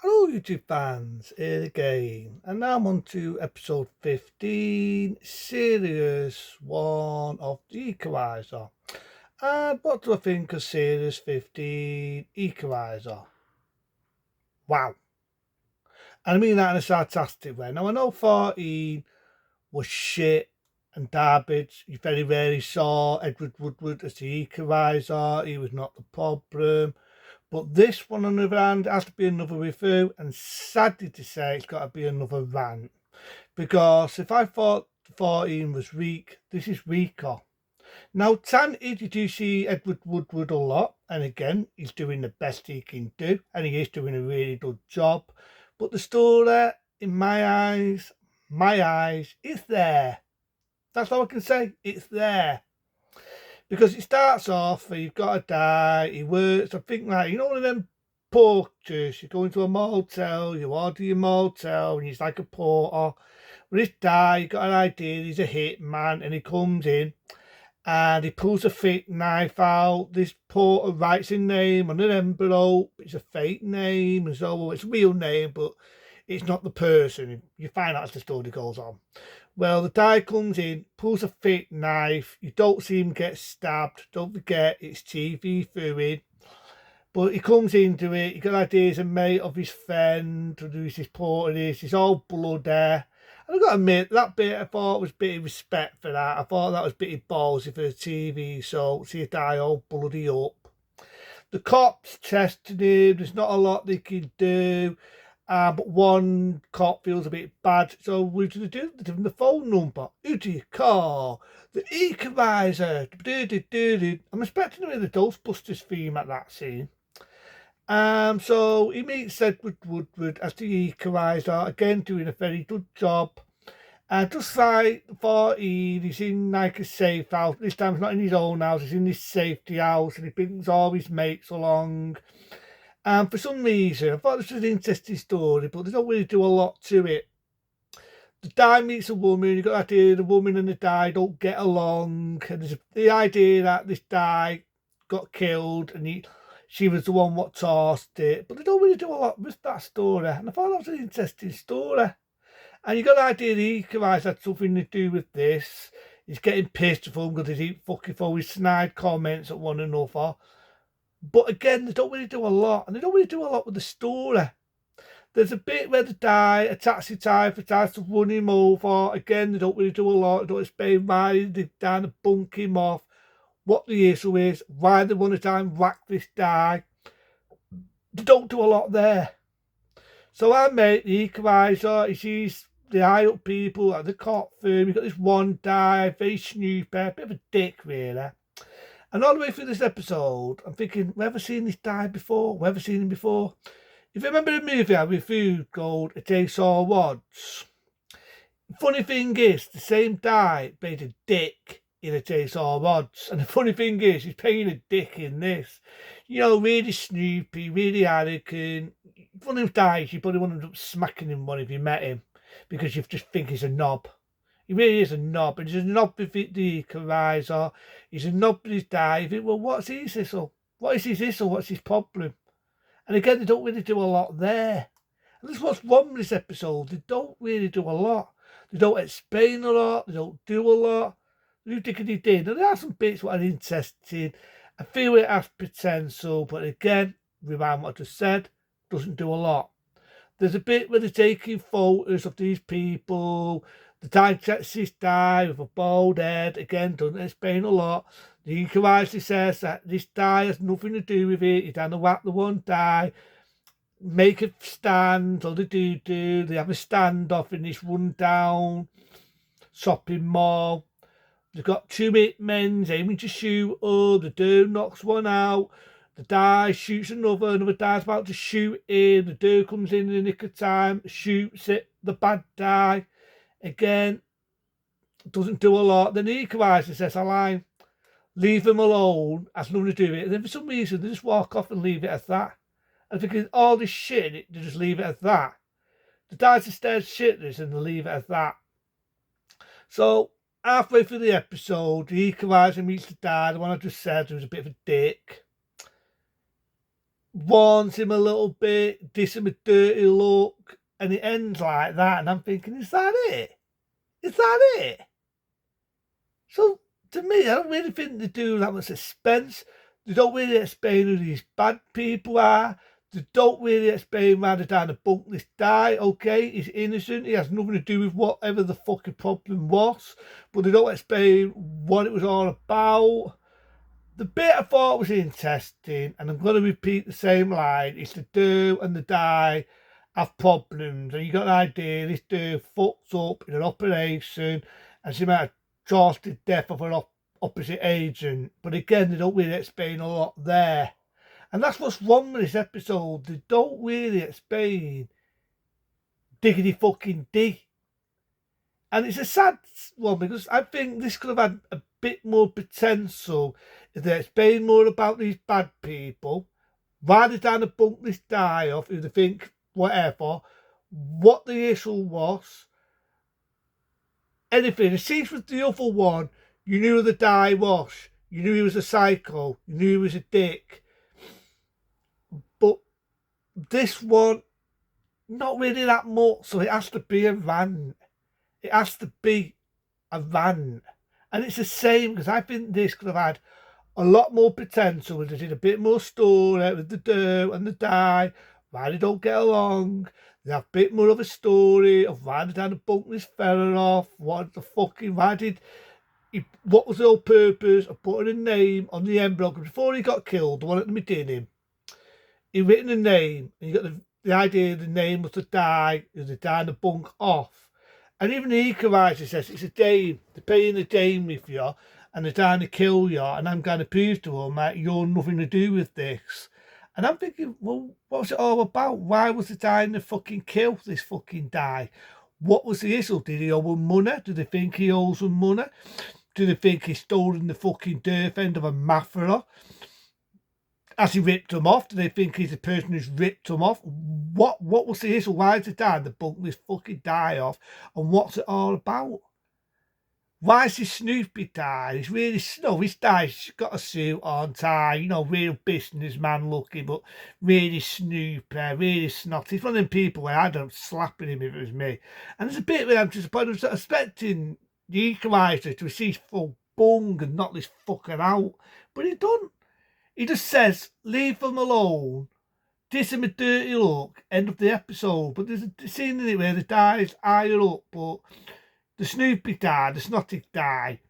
Hello YouTube fans, here again, and now I'm on to episode 15, series 1 of the Equalizer. And what do I think of series 15 Equalizer? Wow. And I mean that in a sarcastic way. Now I know 14 was shit and garbage. You very rarely saw Edward Woodward as the Equalizer, he was not the problem. But this one, on the other hand, has to be another review, and sadly to say, it's got to be another rant. Because if I thought 14 was weak, this is weaker. Now, granted, you do see Edward Woodward a lot, and again, he's doing the best he can do, and he is doing a really good job. But the story, in my eyes, it's there. That's all I can say. It's there. Because it starts off, you've got to die, he works, I think like, one of them porters, you go into a motel, you order your motel, and he's like a porter. With this guy, you got an idea, he's a hitman, and he comes in, and he pulls a fake knife out. This porter writes his name on an envelope, it's a fake name, and so it's a real name, but it's not the person. You find out as the story goes on. Well, the guy comes in, pulls a fake knife. You don't see him get stabbed. Don't forget, it's TV fluid. But he comes into it. You got ideas a mate of his friend, who's his porter is. He's all bloody. And I've got to admit, that bit I thought was a bit of respect for that. I thought that was a bit of ballsy for the TV. So, see a guy all bloody up. The cops tested him. There's not a lot they can do. But one cop feels a bit bad, so what do they do? They give him the phone number. Who do you call? The Equalizer. I'm expecting to hear the Ghostbusters theme at that scene. So he meets Edward Woodward as the Equalizer, again doing a very good job. And just like 14, he's in like a safe house. This time it's not in his own house, he's in this safety house, and he brings all his mates along. And for some reason, I thought this was an interesting story, but they don't really do a lot to it. The guy meets a woman, you've got the idea the woman and the guy don't get along, and there's the idea that this guy got killed and she was the one what tossed it, but they don't really do a lot with that story, and I thought that was an interesting story. And you got the idea the Equalizer had something to do with this. He's getting pissed with him because he's fucking always snide comments at one another. But again, they don't really do a lot, and they don't really do a lot with the story. There's a bit where a taxi driver tries to run him over. Again, they don't really do a lot. They don't explain why they're down to bunk him off, what the issue is, why they want to try and whack this guy. They don't do a lot there. So our mate, the Equalizer, he sees the high up people at the cop firm. You've got this one guy, very snoopy, a bit of a dick, really. And all the way through this episode, I'm thinking, we ever seen this guy before? We ever seen him before? If you remember the movie I reviewed called A Jigsaw Wads, funny thing is, the same guy played a dick in A Jigsaw Wads. And the funny thing is, he's playing a dick in this. Really snoopy, really arrogant. One of those guys, you probably want to end up smacking him one if you met him, because you just think he's a knob. He really is a knob, and he's a knob with the Equalizer. He's a knob with his guy. You think, well, what's his issue? What is his issue? What's his problem? And again, they don't really do a lot there. And that's what's wrong with this episode. They don't really do a lot. They don't explain a lot. They don't do a lot. They do diggity did. And there are some bits that are interesting. I feel it has potential, but again, rewind what I just said, doesn't do a lot. There's a bit where they're taking photos of these people. The guy checks this guy with a bald head. Again, doesn't explain a lot. The Equalizer says that this guy has nothing to do with it. He's trying to whack the one guy, make a stand, or they do. They have a standoff in this run-down shopping mall. They've got two hitmen aiming to shoot her. The dude knocks one out. The guy shoots another guy's about to shoot him. The dude comes in the nick of time, shoots it, the bad guy. Again, doesn't do a lot. Then the Equalizer says a line, leave him alone, has nothing to do with it. And then for some reason, they just walk off and leave it at that. And thinking all this shit, they just leave it at that. The guys are scared shitless and they leave it at that. So, halfway through the episode, the Equalizer meets the dad, the one I just said, who was a bit of a dick. warns him a little bit, gives him a dirty look, and it ends like that. And I'm thinking, is that it? Is that it? So to me, I don't really think they do that much suspense. They don't really explain who these bad people are. They don't really explain why they're trying to bunk this guy. Okay, he's innocent. He has nothing to do with whatever the fucking problem was. But they don't explain what it was all about. The bit I thought was interesting, and I'm going to repeat the same line, is the do and the die have problems. And you got an idea, this dude fucked up in an operation and she might have caused the death of an opposite agent. But again, they don't really explain a lot there. And that's what's wrong with this episode. They don't really explain diggity fucking D. And it's a sad one because I think this could have had a bit more potential if they explain more about these bad people, why they're trying to bunk this guy off, who they think whatever, what the issue was, anything. It seems with the other one, you knew who the guy was, you knew he was a psycho, you knew he was a dick. But this one, not really that much, so it has to be a rant. It has to be a rant. And it's the same, because I think this could have had a lot more potential if they did a bit more story with the do and the die, why they don't get along. They have a bit more of a story of why they're trying to bunk this fella off, what the fucking, what was the whole purpose of putting a name on the envelope before he got killed, the one at the beginning. He written a name, and you got the idea the name was to die, is the die to bunk off. And even the Equalizer says it's a dame, they're paying a dame with you, and they're trying to kill you, and I'm going to prove to them that you're nothing to do with this. And I'm thinking, well, what was it all about? Why was they trying to fucking kill this fucking guy? What was the issue? Did he owe them money? Do they think he owes them money? Do they think he's stolen the fucking dirt end of a mafia? Has he ripped them off? Do they think he's the person who's ripped them off? What was the issue? Why is it time to bunk this fucking guy off? And what's it all about? Why is this Snoopy guy? He's really this guy's got a suit on, tie, real businessman looking, but really Snoopy, really snotty. He's one of them people where I don't slapping him if it was me. And there's a bit where I'm just expecting the Equalizer to receive full bung and knock this fucker out. But he don't. He just says, leave them alone, gives him a dirty look, end of the episode. But there's a scene in it where the guy's higher up, but the Snoopy guy, the snotty guy,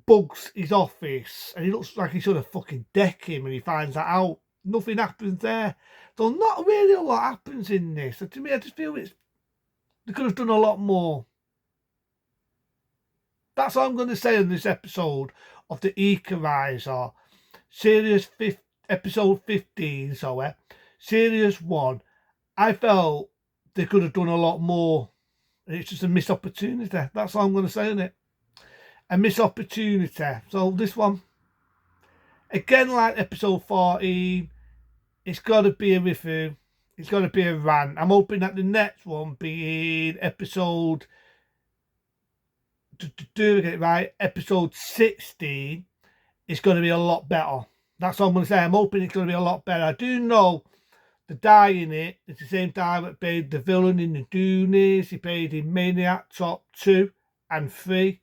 bugs his office, and he looks like he's going to fucking deck him, and he finds that out. Nothing happens there. So not really a lot happens in this. So to me, I just feel they could have done a lot more. That's all I'm going to say on this episode of the Equalizer. Episode 15, Series 1. I felt they could have done a lot more. It's just a missed opportunity. That's all I'm going to say on it. A missed opportunity. So this one, again, like episode 14, it's got to be a review. It's got to be a rant. I'm hoping that the next one being episode, to get it right, episode 16, it's going to be a lot better. That's all I'm going to say. I'm hoping it's going to be a lot better. I do know the guy in it is the same guy that played the villain in the Goonies. He played in Maniac Top 2 and 3.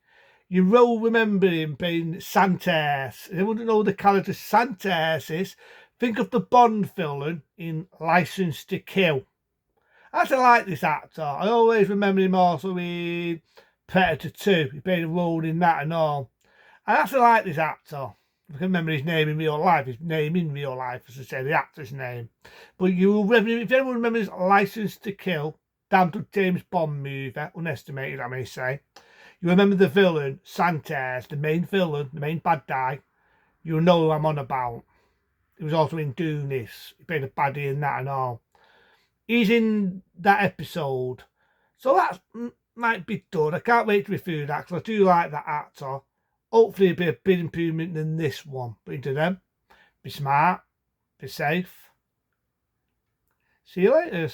You will remember him playing Santos. If you want to know the character Santos is, think of the Bond villain in License to Kill. I actually like this actor. I always remember him also in Predator 2. He played a role in that and all. I actually like this actor. I can remember his name in real life, as I say, the actor's name. But if anyone remembers License to Kill, damn good James Bond movie, unestimated, I may say. You remember the villain, Santos, the main villain, the main bad guy. You'll know who I'm on about. He was also in Goonies. He played a baddie in that and all. He's in that episode. So that might be good. I can't wait to review that because I do like that actor. Hopefully it'll be a big improvement than this one. But into them, be smart, be safe. See you later.